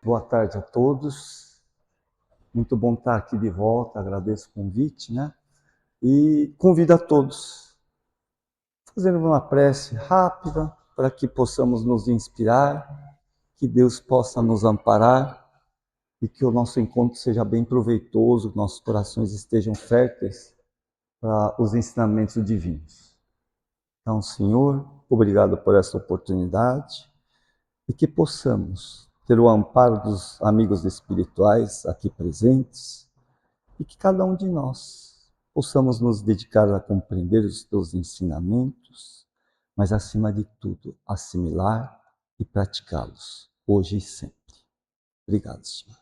Boa tarde a todos. Muito bom estar aqui de volta. Agradeço o convite, né? E convido a todos a fazermos uma prece rápida para que possamos nos inspirar, que Deus possa nos amparar e que o nosso encontro seja bem proveitoso, nossos corações estejam férteis para os ensinamentos divinos. Então, Senhor, obrigado por essa oportunidade e que possamos ter o amparo dos amigos espirituais aqui presentes e que cada um de nós possamos nos dedicar a compreender os teus ensinamentos, mas acima de tudo, assimilar e praticá-los, hoje e sempre. Obrigado, Senhor.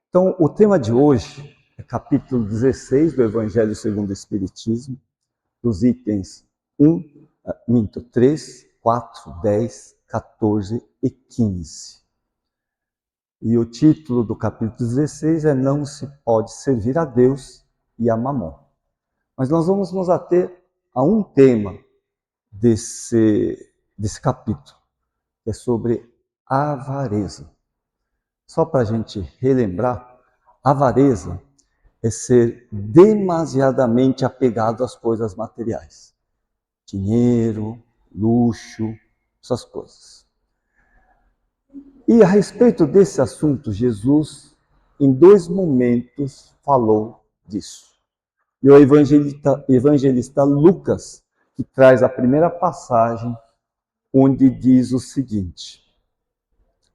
Então, o tema de hoje é capítulo 16 do Evangelho segundo o Espiritismo, dos itens 3, 4, 10, 14 e 15. E o título do capítulo 16 é Não se pode servir a Deus e a Mamon. Mas nós vamos nos ater a um tema desse capítulo, que é sobre avareza. Só para a gente relembrar, avareza é ser demasiadamente apegado às coisas materiais. Dinheiro, luxo, essas coisas. E a respeito desse assunto, Jesus, em 2 momentos, falou disso. E o evangelista Lucas, que traz a primeira passagem, onde diz o seguinte: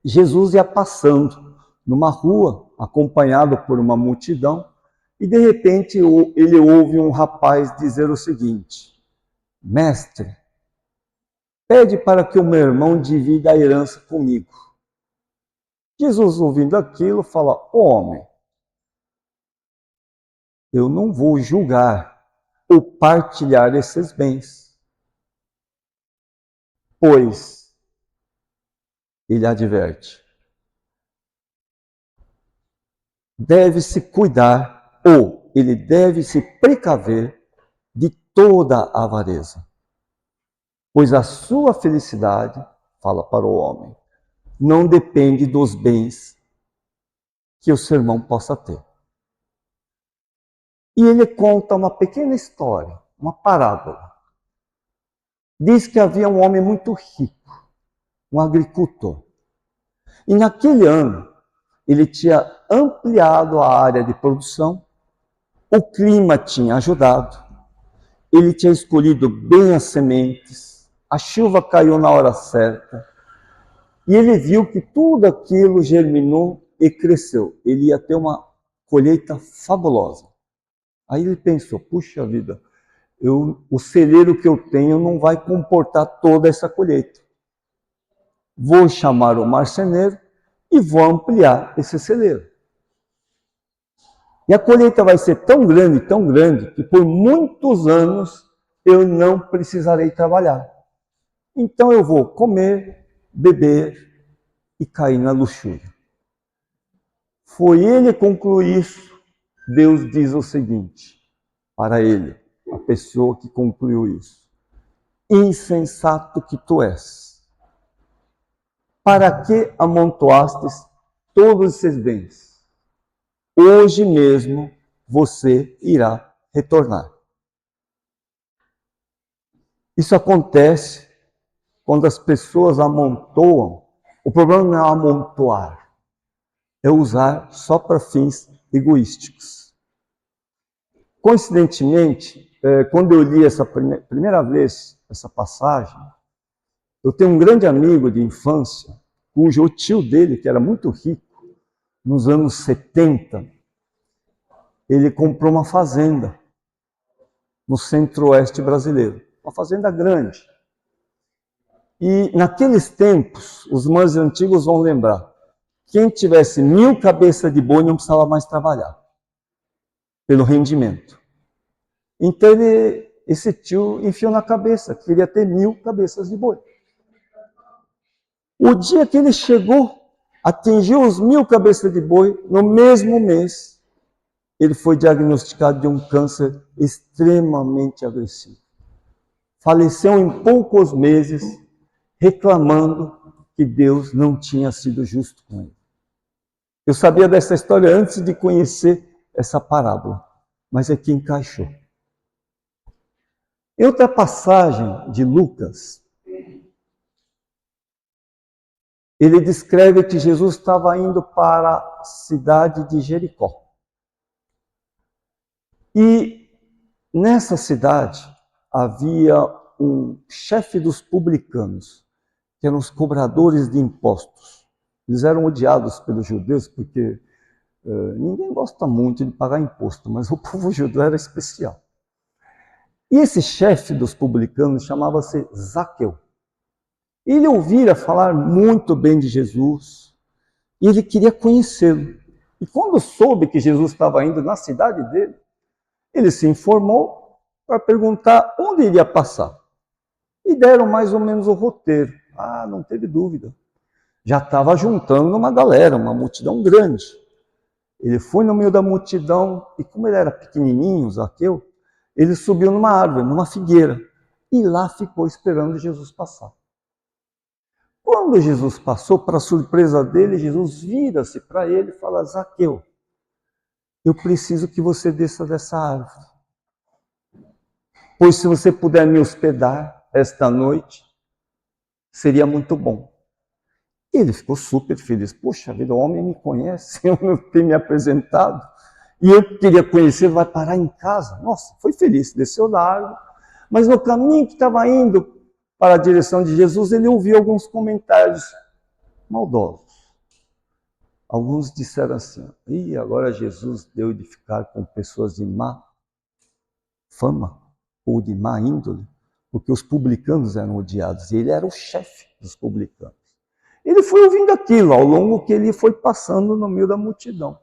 Jesus ia passando numa rua, acompanhado por uma multidão, e de repente ele ouve um rapaz dizer o seguinte: Mestre, pede para que o meu irmão divida a herança comigo. Jesus, ouvindo aquilo, fala: homem, eu não vou julgar ou partilhar esses bens. Pois, ele adverte, deve-se cuidar ou ele deve se precaver de toda a avareza. Pois a sua felicidade, fala para o homem, não depende dos bens que o seu irmão possa ter. E ele conta uma pequena história, uma parábola. Diz que havia um homem muito rico, um agricultor. E naquele ano, ele tinha ampliado a área de produção, o clima tinha ajudado, ele tinha escolhido bem as sementes, a chuva caiu na hora certa, e ele viu que tudo aquilo germinou e cresceu. Ele ia ter uma colheita fabulosa. Aí ele pensou, puxa vida, o celeiro que eu tenho não vai comportar toda essa colheita. Vou chamar o marceneiro e vou ampliar esse celeiro. E a colheita vai ser tão grande, que por muitos anos eu não precisarei trabalhar. Então eu vou comer, beber e cair na luxúria. Foi ele concluir isso. Deus diz o seguinte para ele, a pessoa que concluiu isso: insensato que tu és, para que amontoastes todos esses bens? Hoje mesmo você irá retornar. Isso acontece quando as pessoas amontoam. O problema não é amontoar, é usar só para fins egoísticos. Coincidentemente, quando eu li essa primeira vez essa passagem, eu tenho um grande amigo de infância, cujo tio dele, que era muito rico, nos anos 70, ele comprou uma fazenda no centro-oeste brasileiro, uma fazenda grande. E naqueles tempos, os mais antigos vão lembrar, quem tivesse 1000 cabeças de boi não precisava mais trabalhar, pelo rendimento. Então esse tio enfiou na cabeça, queria ter 1000 cabeças de boi. O dia que ele chegou, atingiu os 1000 cabeças de boi, no mesmo mês, ele foi diagnosticado de um câncer extremamente agressivo. Faleceu em poucos meses, reclamando que Deus não tinha sido justo com ele. Eu sabia dessa história antes de conhecer essa parábola, mas aqui encaixou. Em outra passagem de Lucas, ele descreve que Jesus estava indo para a cidade de Jericó. E nessa cidade havia um chefe dos publicanos, que eram os cobradores de impostos. Eles eram odiados pelos judeus porque ninguém gosta muito de pagar imposto, mas o povo judeu era especial. E esse chefe dos publicanos chamava-se Zaqueu. Ele ouvira falar muito bem de Jesus e ele queria conhecê-lo. E quando soube que Jesus estava indo na cidade dele, ele se informou para perguntar onde iria passar. E deram mais ou menos o roteiro. Ah, não teve dúvida. Já estava juntando uma galera, uma multidão grande. Ele foi no meio da multidão e como ele era pequenininho, Zaqueu, ele subiu numa árvore, numa figueira. E lá ficou esperando Jesus passar. Quando Jesus passou, para surpresa dele, Jesus vira-se para ele e fala: Zaqueu, eu preciso que você desça dessa árvore. Pois se você puder me hospedar esta noite, seria muito bom. Ele ficou super feliz. Poxa vida, o homem me conhece, eu não tenho me apresentado. E eu queria conhecer, vai parar em casa. Nossa, foi feliz, desceu da árvore. Mas no caminho que estava indo para a direção de Jesus, ele ouviu alguns comentários maldosos. Alguns disseram assim: e agora Jesus deu de ficar com pessoas de má fama ou de má índole, porque os publicanos eram odiados e ele era o chefe dos publicanos. Ele foi ouvindo aquilo ao longo que ele foi passando no meio da multidão.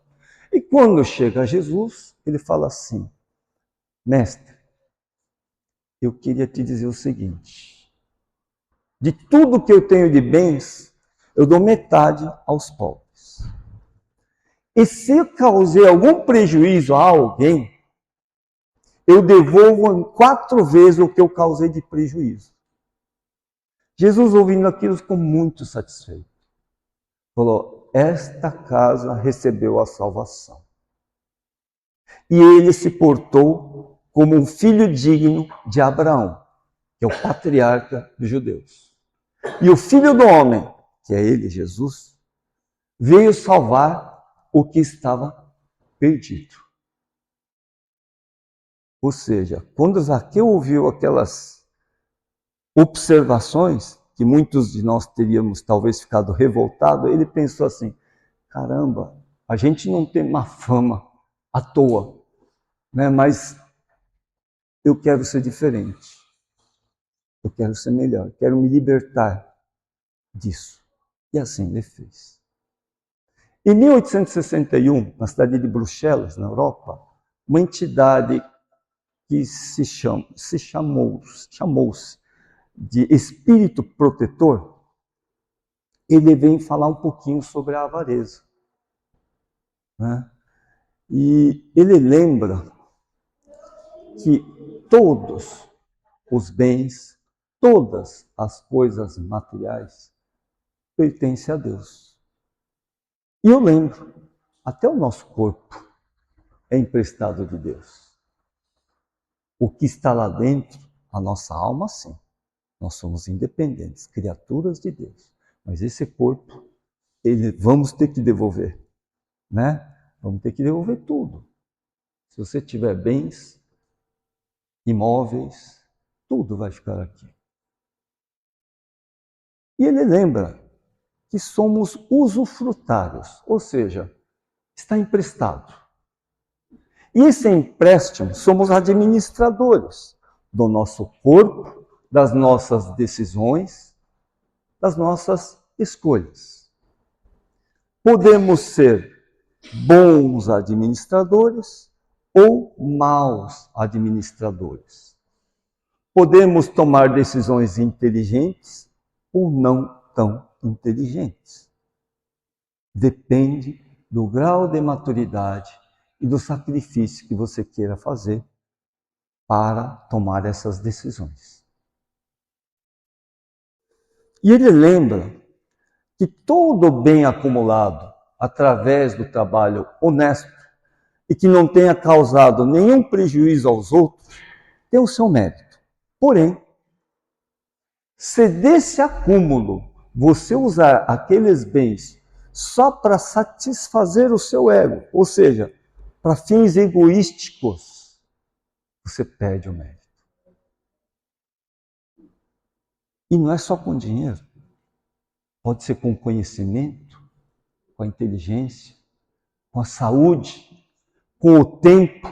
E quando chega a Jesus, ele fala assim: mestre, eu queria te dizer o seguinte: de tudo que eu tenho de bens, eu dou metade aos pobres. E se eu causei algum prejuízo a alguém, eu devolvo 4 vezes o que eu causei de prejuízo. Jesus, ouvindo aquilo, ficou muito satisfeito. Falou: esta casa recebeu a salvação. E ele se portou como um filho digno de Abraão, que é o patriarca dos judeus. E o Filho do Homem, que é ele, Jesus, veio salvar o que estava perdido. Ou seja, quando Zaqueu ouviu aquelas observações, que muitos de nós teríamos talvez ficado revoltados, ele pensou assim: caramba, a gente não tem má fama à toa, né? Mas eu quero ser diferente. Eu quero ser melhor, quero me libertar disso. E assim ele fez. Em 1861, na cidade de Bruxelas, na Europa, uma entidade que chamou-se de Espírito Protetor, ele vem falar um pouquinho sobre a avareza. Né? E ele lembra que todos os bens, todas as coisas materiais pertencem a Deus. E eu lembro, até o nosso corpo é emprestado de Deus. O que está lá dentro, a nossa alma, sim. Nós somos independentes, criaturas de Deus. Mas esse corpo, vamos ter que devolver, né? Vamos ter que devolver tudo. Se você tiver bens, imóveis, tudo vai ficar aqui. E ele lembra que somos usufrutários, ou seja, está emprestado. E esse empréstimo, somos administradores do nosso corpo, das nossas decisões, das nossas escolhas. Podemos ser bons administradores ou maus administradores. Podemos tomar decisões inteligentes ou não tão inteligentes. Depende do grau de maturidade e do sacrifício que você queira fazer para tomar essas decisões. E ele lembra que todo bem acumulado através do trabalho honesto e que não tenha causado nenhum prejuízo aos outros, tem o seu mérito. Porém, se desse acúmulo você usar aqueles bens só para satisfazer o seu ego, ou seja, para fins egoísticos, você perde o mérito. E não é só com dinheiro. Pode ser com conhecimento, com a inteligência, com a saúde, com o tempo.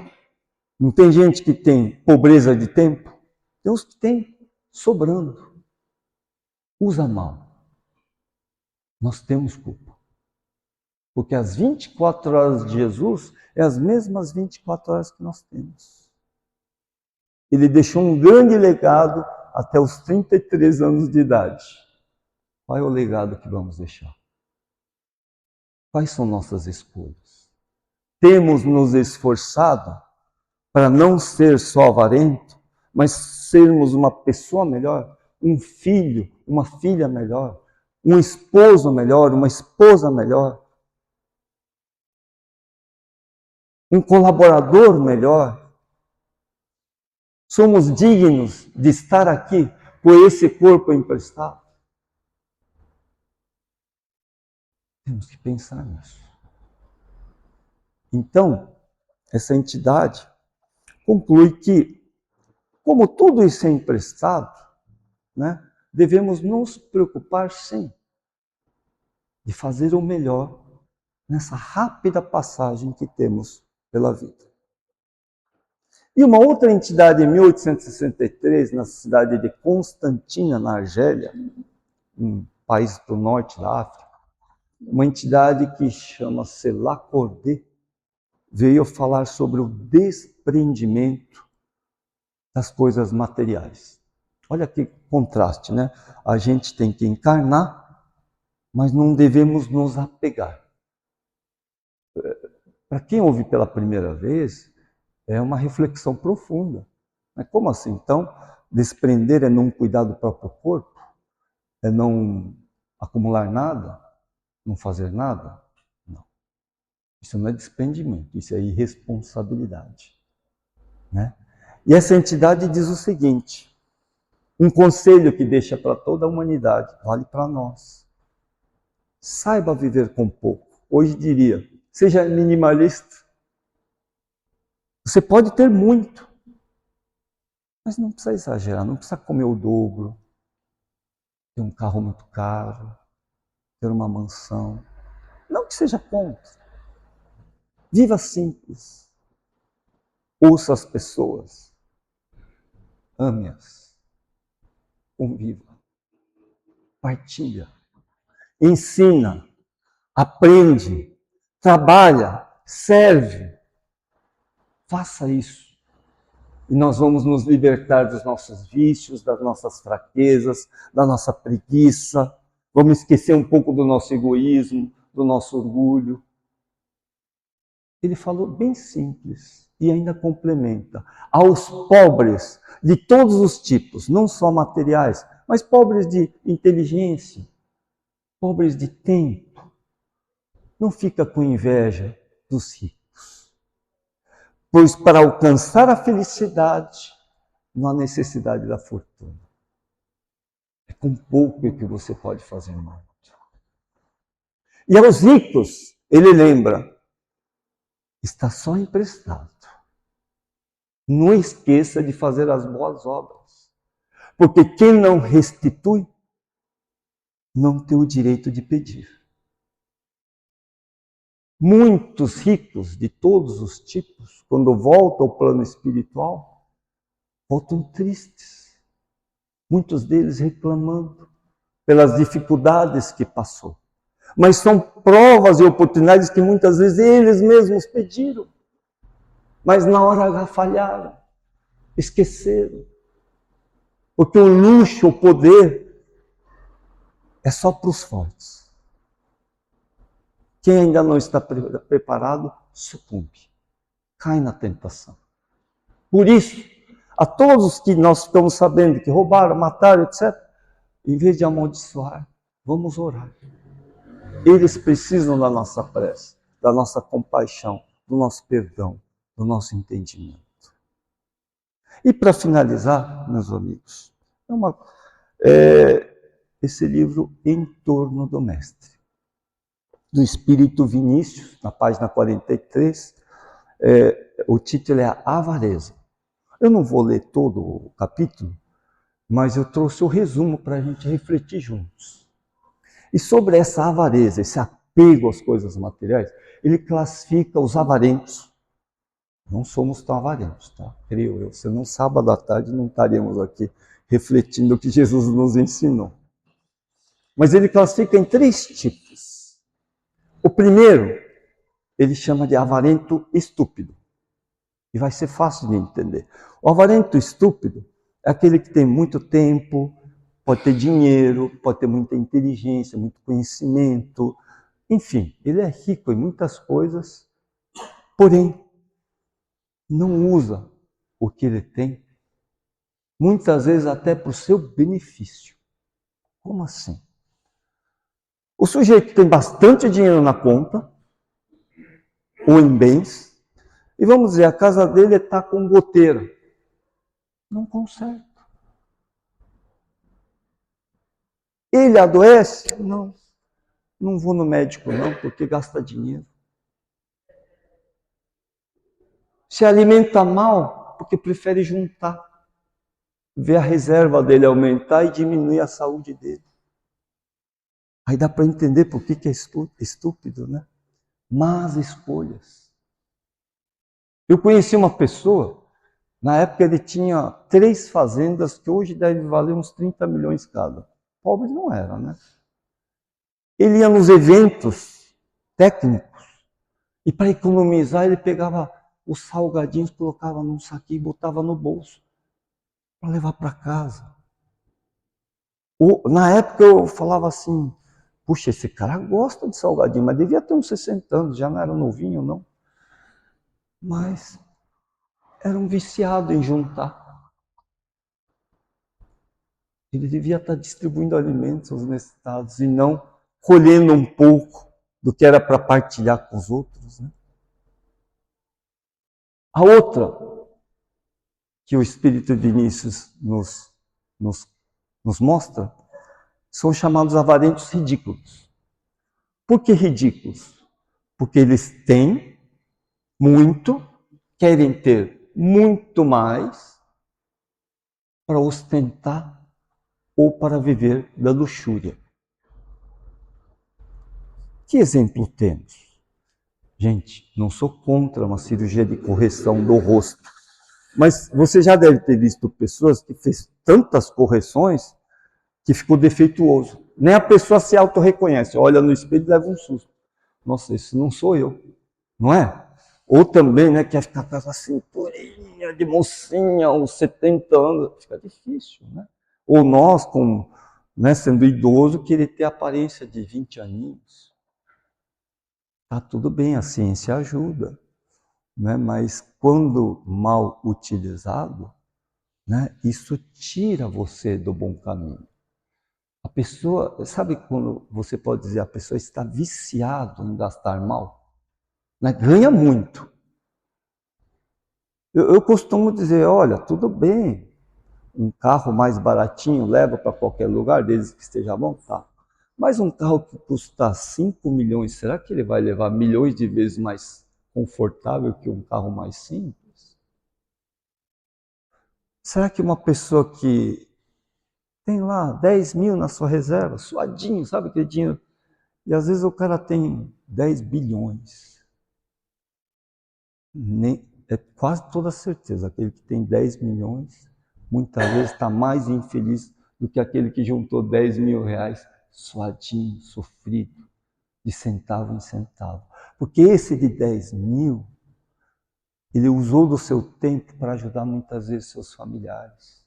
Não tem gente que tem pobreza de tempo? Tem uns que tem sobrando. Usa mal. Nós temos culpa. Porque as 24 horas de Jesus é as mesmas 24 horas que nós temos. Ele deixou um grande legado até os 33 anos de idade. Qual é o legado que vamos deixar? Quais são nossas escolhas? Temos nos esforçado para não ser só avarento, mas sermos uma pessoa melhor, um filho, uma filha melhor, um esposo melhor, uma esposa melhor, um colaborador melhor. Somos dignos de estar aqui com esse corpo emprestado? Temos que pensar nisso. Então, essa entidade conclui que, como tudo isso é emprestado, né, devemos nos preocupar, sim, de fazer o melhor nessa rápida passagem que temos pela vida. E uma outra entidade, em 1863, na cidade de Constantina, na Argélia, um país do norte da África, uma entidade que chama-se Lacordaire, veio falar sobre o desprendimento das coisas materiais. Olha que contraste, né? A gente tem que encarnar, mas não devemos nos apegar. Para quem ouve pela primeira vez, é uma reflexão profunda. Mas como assim? Então, desprender é não cuidar do próprio corpo? É não acumular nada? Não fazer nada? Não. Isso não é desprendimento, isso é irresponsabilidade. Né? E essa entidade diz o seguinte, um conselho que deixa para toda a humanidade, vale para nós. Saiba viver com pouco. Hoje diria, seja minimalista. Você pode ter muito, mas não precisa exagerar, não precisa comer o dobro, ter um carro muito caro, ter uma mansão. Não que seja contra. Viva simples. Ouça as pessoas. Ame-as. Conviva. Partilha. Ensina. Aprende. Trabalha. Serve. Faça isso. E nós vamos nos libertar dos nossos vícios, das nossas fraquezas, da nossa preguiça. Vamos esquecer um pouco do nosso egoísmo, do nosso orgulho. Ele falou bem simples e ainda complementa. Aos pobres de todos os tipos, não só materiais, mas pobres de inteligência, pobres de tempo. Não fica com inveja dos ricos. Pois para alcançar a felicidade, não há necessidade da fortuna. É com pouco que você pode fazer muito. E aos ricos, ele lembra, está só emprestado. Não esqueça de fazer as boas obras. Porque quem não restitui, não tem o direito de pedir. Muitos ricos de todos os tipos, quando voltam ao plano espiritual, voltam tristes. Muitos deles reclamando pelas dificuldades que passou. Mas são provas e oportunidades que muitas vezes eles mesmos pediram. Mas na hora H falharam, esqueceram. Porque o luxo, o poder, é só para os fortes. Quem ainda não está preparado, sucumbe, cai na tentação. Por isso, a todos que nós ficamos sabendo que roubaram, mataram, etc., em vez de amaldiçoar, vamos orar. Eles precisam da nossa prece, da nossa compaixão, do nosso perdão, do nosso entendimento. E para finalizar, meus amigos, esse livro Em Torno do Mestre, do Espírito Vinícius, na página 43, o título é A Avareza. Eu não vou ler todo o capítulo, mas eu trouxe o resumo para a gente refletir juntos. E sobre essa avareza, esse apego às coisas materiais, ele classifica os avarentos. Não somos tão avarentos, tá? Creio eu. Senão, sábado à tarde, não estaríamos aqui refletindo o que Jesus nos ensinou. Mas ele classifica em 3 tipos. O primeiro, ele chama de avarento estúpido. E vai ser fácil de entender. O avarento estúpido é aquele que tem muito tempo, pode ter dinheiro, pode ter muita inteligência, muito conhecimento. Enfim, ele é rico em muitas coisas, porém, não usa o que ele tem, muitas vezes até para o seu benefício. Como assim? O sujeito tem bastante dinheiro na conta, ou em bens, e vamos dizer, a casa dele está com goteira. Não consegue. Ele adoece? Não. Não vou no médico não, porque gasta dinheiro. Se alimenta mal, porque prefere juntar. Ver a reserva dele aumentar e diminuir a saúde dele. Aí dá para entender por que é estúpido, né? Más escolhas. Eu conheci uma pessoa, na época ele tinha 3 fazendas que hoje devem valer uns 30 milhões cada. Pobre não era, né? Ele ia nos eventos técnicos e para economizar ele pegava os salgadinhos, colocava num saquinho e botava no bolso para levar para casa. Na época eu falava assim, puxa, esse cara gosta de salgadinho, mas devia ter uns 60 anos, já não era novinho, não. Mas era um viciado em juntar. Ele devia estar distribuindo alimentos aos necessitados e não colhendo um pouco do que era para partilhar com os outros. Né? A outra, que o Espírito Vinícius nos mostra, são chamados avarentos ridículos. Por que ridículos? Porque eles têm muito, querem ter muito mais para ostentar ou para viver da luxúria. Que exemplo temos? Gente, não sou contra uma cirurgia de correção do rosto, mas você já deve ter visto pessoas que fez tantas correções que ficou defeituoso. Nem a pessoa se auto-reconhece, olha no espelho e leva um susto. Nossa, isso não sou eu, não é? Ou também, né, quer ficar com essa cinturinha de mocinha, uns 70 anos, fica difícil, né? Ou nós, sendo idoso, querer ter a aparência de 20 aninhos. Tá tudo bem, a ciência ajuda, né? Mas quando mal utilizado, né, isso tira você do bom caminho. A pessoa, sabe quando você pode dizer a pessoa está viciada em gastar mal? Né? Ganha muito. Eu costumo dizer, olha, tudo bem, um carro mais baratinho leva para qualquer lugar, desde que esteja bom, tá. Mas um carro que custa 5 milhões, será que ele vai levar milhões de vezes mais confortável que um carro mais simples? Será que uma pessoa que tem lá 10 mil na sua reserva, suadinho, sabe aquele dinheiro? E às vezes o cara tem 10 bilhões. É quase toda certeza, aquele que tem 10 milhões, muitas vezes está mais infeliz do que aquele que juntou 10 mil reais, suadinho, sofrido, de centavo em centavo. Porque esse de 10 mil, Ele usou do seu tempo para ajudar muitas vezes seus familiares.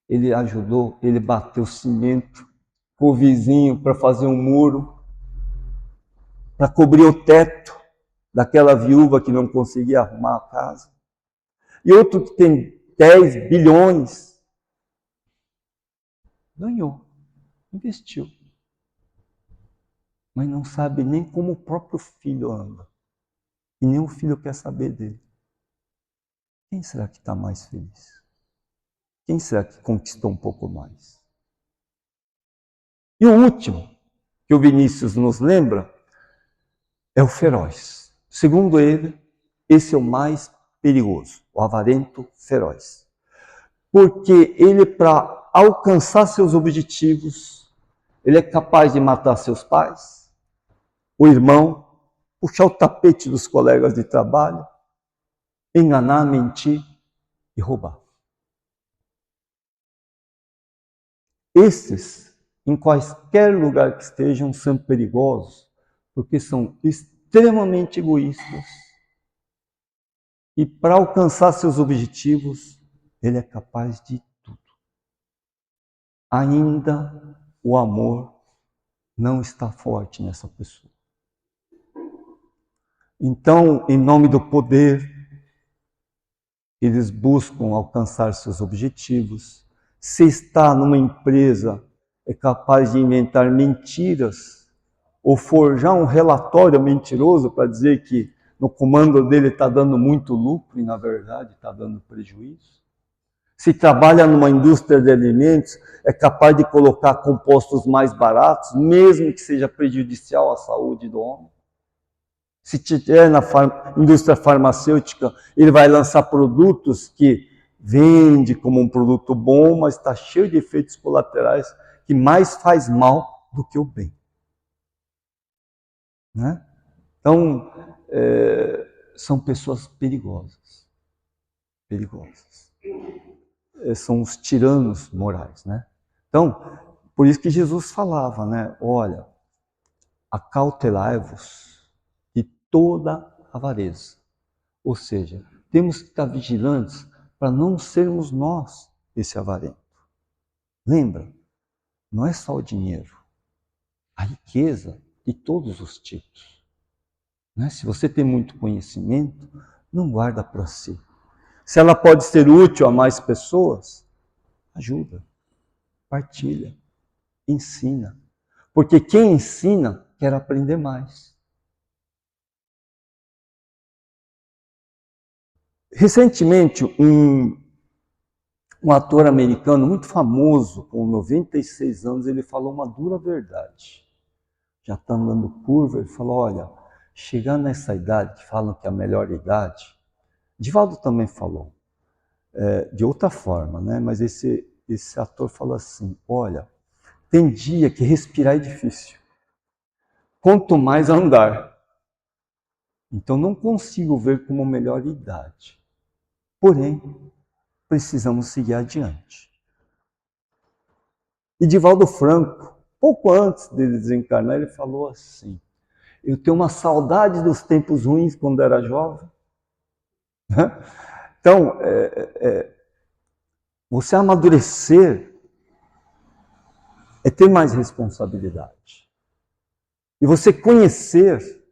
Ele ajudou, ele bateu cimento com o vizinho para fazer um muro, para cobrir o teto daquela viúva que não conseguia arrumar a casa. E outro que tem 10 bilhões, ganhou, investiu. Mas não sabe nem como o próprio filho anda. E nem o filho quer saber dele. Quem será que está mais feliz? Quem será que conquistou um pouco mais? E o último, que o Vinícius nos lembra, é o feroz. Segundo ele, esse é o mais perigoso, o avarento feroz. Porque ele, para alcançar seus objetivos, ele é capaz de matar seus pais, o irmão, puxar o tapete dos colegas de trabalho, enganar, mentir e roubar. Esses, em quaisquer lugar que estejam, são perigosos, porque são extremamente egoístas. E para alcançar seus objetivos, ele é capaz de tudo. Ainda o amor não está forte nessa pessoa. Então, em nome do poder, eles buscam alcançar seus objetivos. Se está numa empresa, é capaz de inventar mentiras ou forjar um relatório mentiroso para dizer que no comando dele está dando muito lucro e, na verdade, está dando prejuízo. Se trabalha numa indústria de alimentos, é capaz de colocar compostos mais baratos, mesmo que seja prejudicial à saúde do homem. Se tiver na indústria farmacêutica, ele vai lançar produtos que vende como um produto bom, mas está cheio de efeitos colaterais que mais faz mal do que o bem. Né? Então, são pessoas perigosas. Perigosas. São os tiranos morais, né? Então, por isso que Jesus falava, né? Olha, acautelai-vos de toda avareza. Ou seja, temos que estar vigilantes para não sermos nós esse avarento. Lembra, não é só o dinheiro, a riqueza de todos os tipos. Né? Se você tem muito conhecimento, não guarda para si. Se ela pode ser útil a mais pessoas, ajuda, partilha, ensina. Porque quem ensina quer aprender mais. Recentemente, um ator americano muito famoso, com 96 anos, ele falou uma dura verdade. Já está andando curva, ele falou, olha, chegar nessa idade, que falam que é a melhor idade, Divaldo também falou, de outra forma, né? Mas esse ator falou assim, olha, tem dia que respirar é difícil, quanto mais andar. Então não consigo ver como melhor idade. Porém, precisamos seguir adiante. E Divaldo Franco, pouco antes dele desencarnar, ele falou assim, eu tenho uma saudade dos tempos ruins quando era jovem. Então, você amadurecer é ter mais responsabilidade. E você conhecer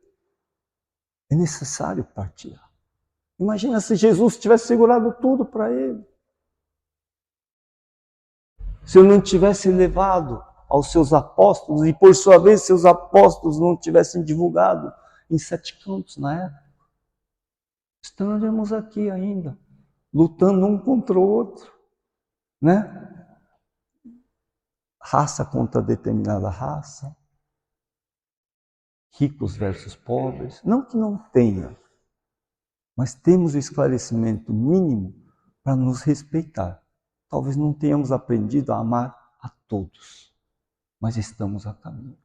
é necessário partilhar. Imagina se Jesus tivesse segurado tudo para ele. Se ele não tivesse levado aos seus apóstolos e, por sua vez, seus apóstolos não tivessem divulgado em 7 cantos na época. Estaríamos aqui ainda, lutando um contra o outro, né? Raça contra determinada raça, ricos versus pobres. Não que não tenha, mas temos o esclarecimento mínimo para nos respeitar. Talvez não tenhamos aprendido a amar a todos, mas estamos a caminho.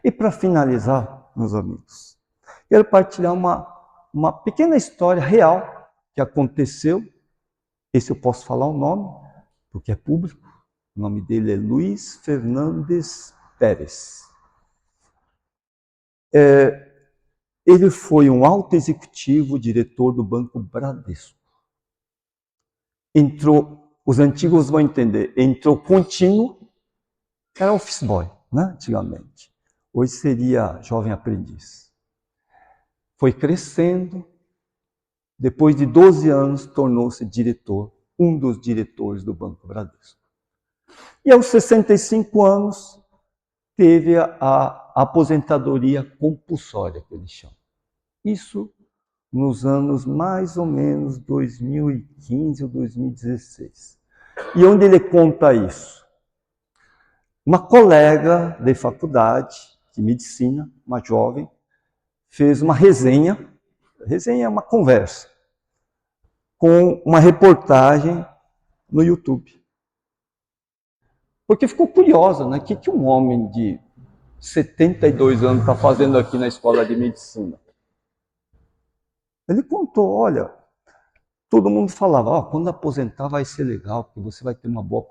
E para finalizar, meus amigos, quero partilhar uma pequena história real que aconteceu. Esse eu posso falar o nome, porque é público. O nome dele é Luiz Fernandes Pérez. Ele foi um alto executivo, diretor do Banco Bradesco. Entrou, os antigos vão entender, entrou contínuo, era office boy, né, antigamente. Hoje seria jovem aprendiz. Foi crescendo, depois de 12 anos tornou-se diretor, um dos diretores do Banco Bradesco. E aos 65 anos teve a aposentadoria compulsória, que eles chamam. Isso nos anos mais ou menos 2015 ou 2016. E onde ele conta isso? Uma colega de faculdade de medicina, uma jovem, fez uma resenha é uma conversa, com uma reportagem no YouTube. Porque ficou curiosa, né? O que um homem de 72 anos está fazendo aqui na escola de medicina? Ele contou, olha, todo mundo falava, quando aposentar vai ser legal, porque você vai ter uma boa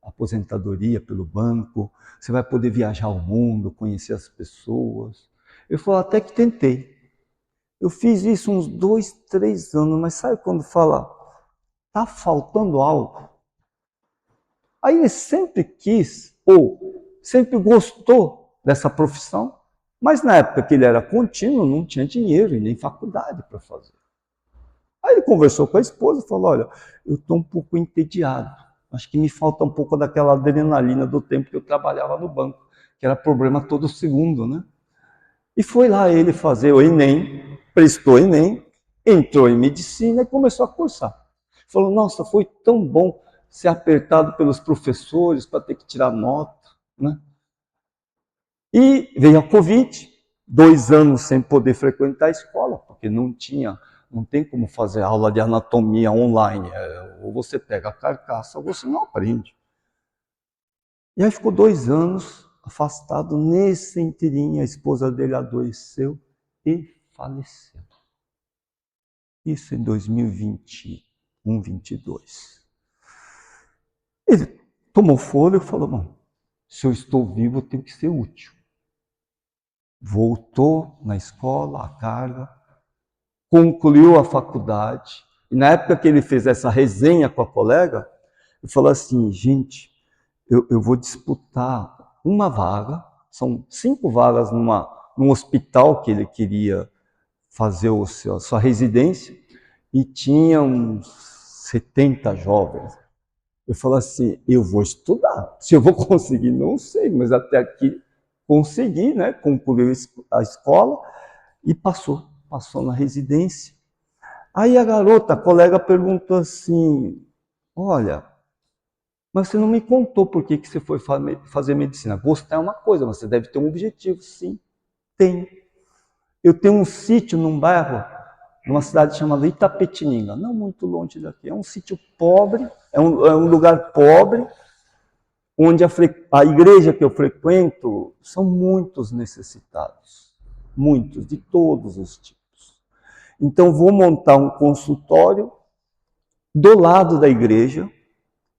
aposentadoria pelo banco, você vai poder viajar ao mundo, conhecer as pessoas. Eu falei, até que tentei. Eu fiz isso uns 2, 3 anos, mas sabe quando fala, tá faltando algo? Aí ele sempre quis, ou sempre gostou dessa profissão, mas na época que ele era contínuo, não tinha dinheiro e nem faculdade para fazer. Aí ele conversou com a esposa e falou, olha, eu estou um pouco entediado, acho que me falta um pouco daquela adrenalina do tempo que eu trabalhava no banco, que era problema todo segundo, né? E foi lá ele fazer o Enem, prestou Enem, entrou em medicina e começou a cursar. Falou, nossa, foi tão bom ser apertado pelos professores para ter que tirar nota, né? E veio a Covid, 2 anos sem poder frequentar a escola, porque não tem como fazer aula de anatomia online. Ou você pega a carcaça ou você não aprende. E aí ficou 2 anos afastado. Nesse inteirinho, a esposa dele adoeceu e faleceu. Isso em 2021, 22. Ele tomou fôlego e falou, bom, se eu estou vivo, eu tenho que ser útil. Voltou na escola, a carga, concluiu a faculdade. E na época que ele fez essa resenha com a colega, ele falou assim, gente, eu vou disputar uma vaga, são 5 vagas num hospital que ele queria fazer a sua residência, e tinha uns 70 jovens. Eu falo assim, eu vou estudar. Se eu vou conseguir, não sei, mas até aqui consegui, né? Concluiu a escola e passou na residência. Aí a colega perguntou assim, olha, mas você não me contou por que você foi fazer medicina. Gostar é uma coisa, mas você deve ter um objetivo. Sim, tem. Eu tenho um sítio num bairro, numa cidade chamada Itapetininga, não muito longe daqui. É um sítio pobre, é um lugar pobre, onde a igreja que eu frequento são muitos necessitados. Muitos, de todos os tipos. Então vou montar um consultório do lado da igreja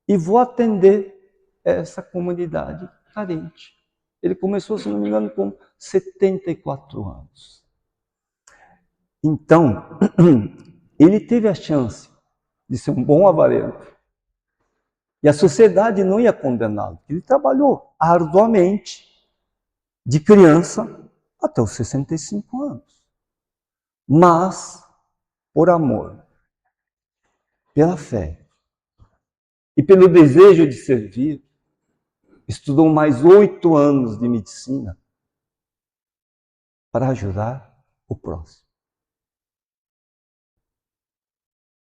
e vou atender essa comunidade carente. Ele começou, se não me engano, com 74 anos. Então, ele teve a chance de ser um bom avarento. E a sociedade não ia condená-lo. Ele trabalhou arduamente, de criança até os 65 anos. Mas, por amor, pela fé e pelo desejo de servir, estudou mais 8 anos de medicina para ajudar o próximo.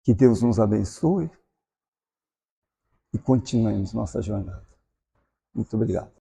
Que Deus nos abençoe e continuemos nossa jornada. Muito obrigado.